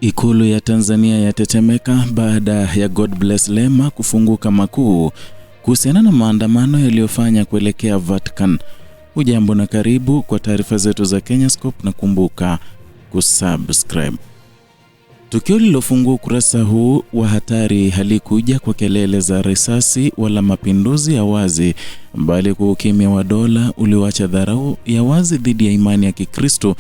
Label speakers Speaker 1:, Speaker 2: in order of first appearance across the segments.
Speaker 1: Ikulu ya Tanzania yatetemeka baada ya God Bless Lema kufunguka makuu kuhusiana na maandamano yaliyofanya kuelekea Vatican. Ujambo na karibu kwa taarifa zetu za Kenyascope na kumbuka kusubscribe. Tukio lilofungua ukurasa huu wa hatari halikuja kwa kelele za risasi wala mapinduzi ya wazi, bali kwa ukimya wa dola ulioacha dharau ya wazi dhidi ya imani ya Kikristo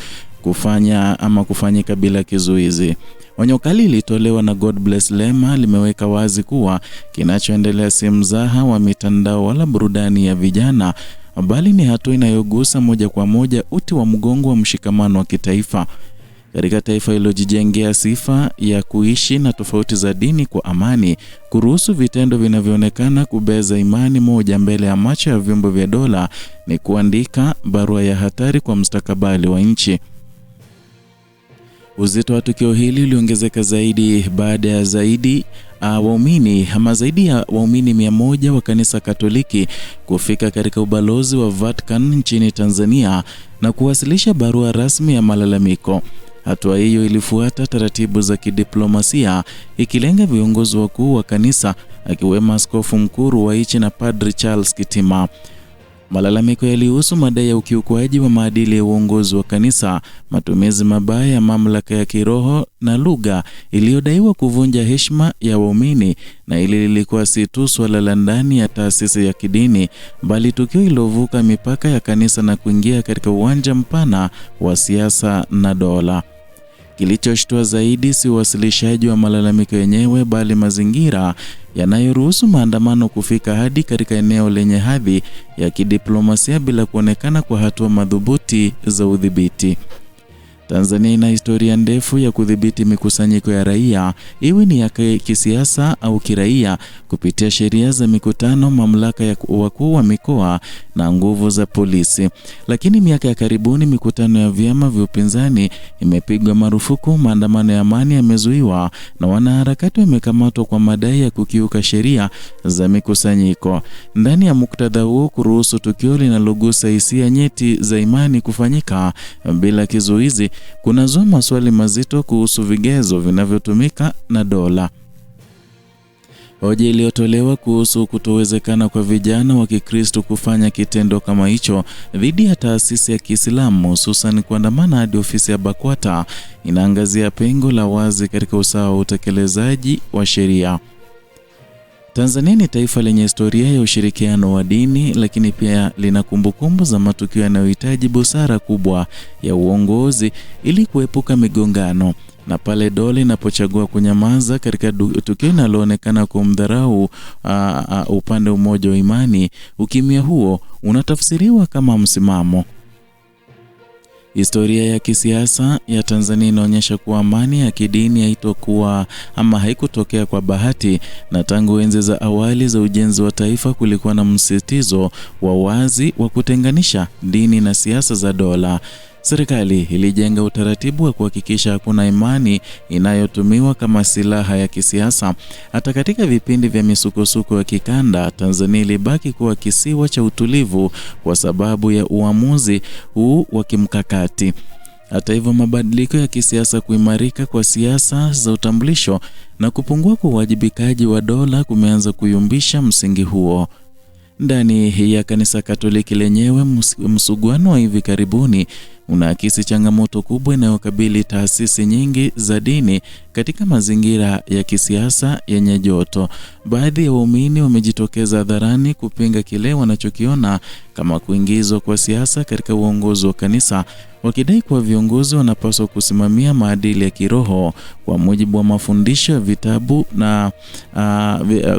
Speaker 1: kufanyika bila kizuizi. Onyo kali ilitolewa na God Bless Lema limeweka wazi kuwa kinachoendelea si mzaha wa mitandao wala burudani ya vijana, bali ni hatua inayogusa moja kwa moja uti wa mgongo wa mshikamano wa kitaifa. Katika taifa lililojijengea sifa ya kuishi na tofauti za dini kwa amani, kuruhusu vitendo vinavyoonekana kubeza imani moja mbele ya macho ya vyombo vya dola ni kuandika barua ya hatari kwa mustakabali wa nchi. Uzito wa tukio hili uliongezeka zaidi baada ya zaidi ya waumini 100 wa kanisa Katoliki kufika katika ubalozi wa Vatican nchini Tanzania na kuwasilisha barua rasmi ya malalamiko. Hatua hiyo ilifuata taratibu za kidiplomasia, ikilenga viongozi wakuu wa kanisa akiwemo Askofu Mkuu Ruwaichi na Padri Charles Kitima. Malalamiko yalihusu madai ya ukiukwaji wa maadili ya uongozi wa kanisa, matumizi mabaya ya mamlaka ya kiroho na lugha iliyodaiwa kuvunja heshima ya waumini, na ili lilikuwa si tu swala la ndani ya taasisi ya kidini, bali tukio lilovuka mipaka ya kanisa na kuingia katika uwanja mpana wa siasa na dola. Kilichoshtua zaidi si uwasilishaji wa malalamiko yenyewe, bali mazingira yanayoruhusu maandamano kufika hadi katika eneo lenye hadhi ya kidiplomasia bila kuonekana kwa hatua madhubuti za udhibiti. Tanzania ina historia ndefu ya kudhibiti mikusanyiko ya raia, iwe ni ya kisiasa au kiraia, kupitia sheria za mikutano, mamlaka ya wakuu wa mikoa na nguvu za polisi. Lakini miaka ya karibuni mikutano ya vyama vya upinzani imepigwa marufuku, maandamano ya amani yamezuiwa na wanaharakati wamekamatwa kwa madai ya kukiuka sheria za mikusanyiko. Ndani ya muktadha huo, kuruhusu tukio linalogusa hisia nyeti za imani kufanyika bila kizuizi kunazua maswali mazito kuhusu vigezo vinavyotumika na dola. Hoja iliyotolewa kuhusu kutowezekana kwa vijana wa Kikristo kufanya kitendo kama hicho dhidi ya taasisi ya Kiislamu, hususan kuandamana hadi ofisi ya BAKWATA, inaangazia pengo la wazi katika usawa wa utekelezaji wa sheria. Tanzania ni taifa lenye historia ya ushirikiano wa dini, lakini pia lina kumbukumbu za matukio yanayohitaji busara kubwa ya uongozi ili kuepuka migongano. Na pale dola inapochagua kunyamaza katika tukio linaloonekana kumdharau upande mmoja wa imani, ukimya huo unatafsiriwa kama msimamo. Historia ya kisiasa ya Tanzania inaonyesha kuwa amani ya kidini haikutokea kwa bahati, na tangu enzi za awali za ujenzi wa taifa kulikuwa na msisitizo wa wazi wa kutenganisha dini na siasa za dola. Serikali ilijenga utaratibu wa kuhakikisha hakuna imani inayotumiwa kama silaha ya kisiasa. Hata katika vipindi vya misukosuko ya kikanda, Tanzania ilibaki kuwa kisiwa cha utulivu kwa sababu ya uamuzi huu wa kimkakati. Hata hivyo, mabadiliko ya kisiasa, kuimarika kwa siasa za utambulisho na kupungua kwa uwajibikaji wa dola kumeanza kuyumbisha msingi huo. Ndani ya kanisa Katoliki lenyewe, msuguano wa hivi karibuni unaakisi changamoto kubwa inayokabili taasisi nyingi za dini katika mazingira ya kisiasa yenye joto. Baadhi ya waumini wamejitokeza hadharani kupinga kile wanachokiona kama kuingizwa kwa siasa katika uongozi wa kanisa, wakidai kuwa viongozi wanapaswa kusimamia maadili ya kiroho kwa mujibu wa mafundisho ya vitabu na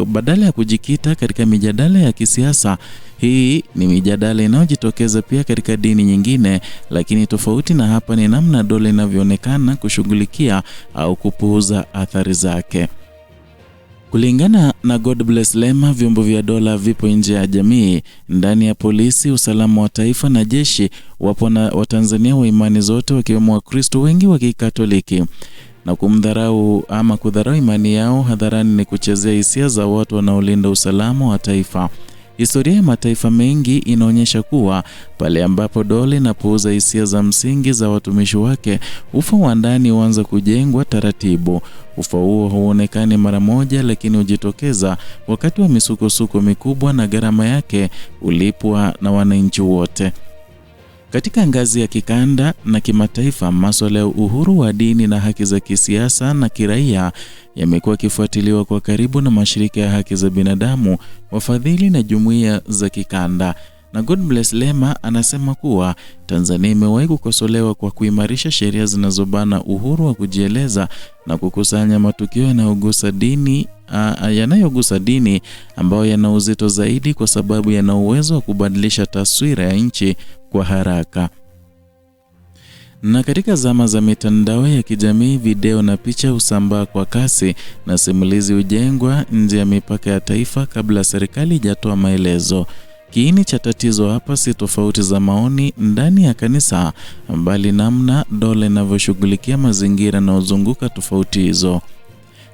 Speaker 1: badala ya kujikita katika mijadala ya kisiasa. Hii ni mijadala inayojitokeza pia katika dini nyingine, lakini tofauti na hapa ni namna dola inavyoonekana kushughulikia au kupuuza athari zake. Kulingana na God Bless Lema, vyombo vya dola vipo nje ya jamii. Ndani ya polisi, usalama wa taifa na jeshi wapo na Watanzania wa imani zote, wakiwemo Wakristo wengi wa Kikatoliki. Na kudharau imani yao hadharani ni kuchezea hisia za watu wanaolinda usalama wa taifa. Historia ya mataifa mengi inaonyesha kuwa pale ambapo dola inapuuza hisia za msingi za watumishi wake, ufa wa ndani huanza kujengwa taratibu. Ufa huo huonekani mara moja, lakini hujitokeza wakati wa misukosuko mikubwa na gharama yake ulipwa na wananchi wote. Katika ngazi ya kikanda na kimataifa, masuala ya uhuru wa dini na haki za kisiasa na kiraia yamekuwa yakifuatiliwa kwa karibu na mashirika ya haki za binadamu, wafadhili na jumuiya za kikanda. Na Godbless Lema anasema kuwa Tanzania imewahi kukosolewa kwa kuimarisha sheria zinazobana uhuru wa kujieleza na kukusanya matukio yanayogusa dini ambayo yana uzito zaidi kwa sababu yana uwezo wa kubadilisha taswira ya nchi kwa haraka. Na katika zama za mitandao ya kijamii, video na picha husambaa kwa kasi na simulizi hujengwa nje ya mipaka ya taifa kabla serikali haijatoa maelezo. Kiini cha tatizo hapa si tofauti za maoni ndani ya kanisa, bali namna dola inavyoshughulikia mazingira na uzunguka tofauti hizo.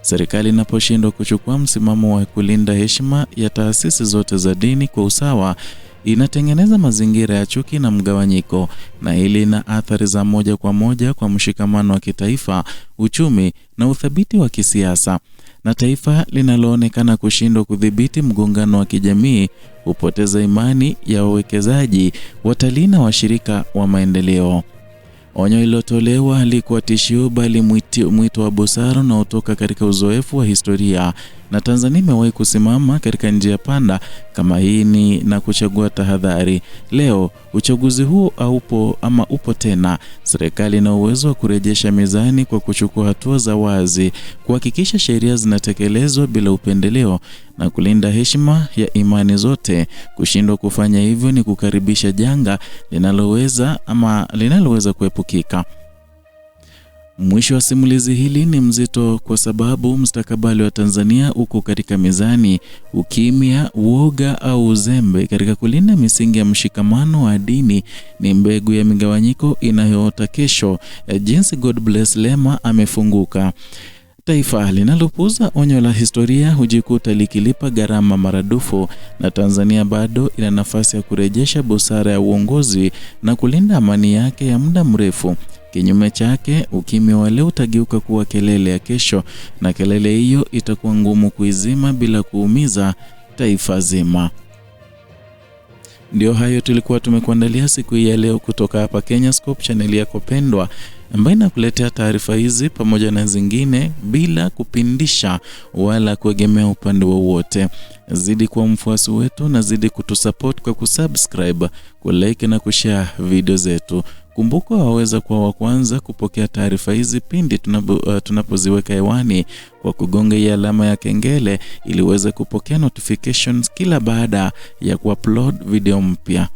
Speaker 1: Serikali inaposhindwa kuchukua msimamo wa kulinda heshima ya taasisi zote za dini kwa usawa, inatengeneza mazingira ya chuki na mgawanyiko, na hili lina athari za moja kwa moja kwa mshikamano wa kitaifa, uchumi na uthabiti wa kisiasa. Na taifa linaloonekana kushindwa kudhibiti mgongano wa kijamii hupoteza imani ya wawekezaji, watalii na washirika wa maendeleo. Onyo lilotolewa halikuwa tishio, bali mwito wa busara na utoka katika uzoefu wa historia. Na Tanzania imewahi kusimama katika njia panda kama hii na kuchagua tahadhari. Leo uchaguzi huu upo tena. Serikali ina uwezo wa kurejesha mizani kwa kuchukua hatua za wazi, kuhakikisha sheria zinatekelezwa bila upendeleo na kulinda heshima ya imani zote. Kushindwa kufanya hivyo ni kukaribisha janga linaloweza kuepukika. Mwisho wa simulizi hili ni mzito kwa sababu mustakabali wa Tanzania uko katika mizani. Ukimya, uoga au uzembe katika kulinda misingi ya mshikamano wa dini ni mbegu ya migawanyiko inayoota kesho. Jinsi Godbless Lema amefunguka. Taifa linalopuuza onyo la historia hujikuta likilipa gharama maradufu, na Tanzania bado ina nafasi ya kurejesha busara ya uongozi na kulinda amani yake ya muda mrefu. Kinyume chake, ukimya wa leo utageuka kuwa kelele ya kesho, na kelele hiyo itakuwa ngumu kuizima bila kuumiza taifa zima. Ndio hayo tulikuwa tumekuandalia siku hii ya leo kutoka hapa Kenyascope, channel yako pendwa ambayo inakuletea taarifa hizi pamoja na zingine bila kupindisha wala kuegemea upande wowote. Zidi kuwa mfuasi wetu na zidi kutusupport kwa kusubscribe, kulike na kushare video zetu. Kumbuka waweza kuwa wa kwanza kupokea taarifa hizi pindi tunapoziweka hewani kwa kugonga hii alama ya kengele ili uweze kupokea notifications kila baada ya kuupload video mpya.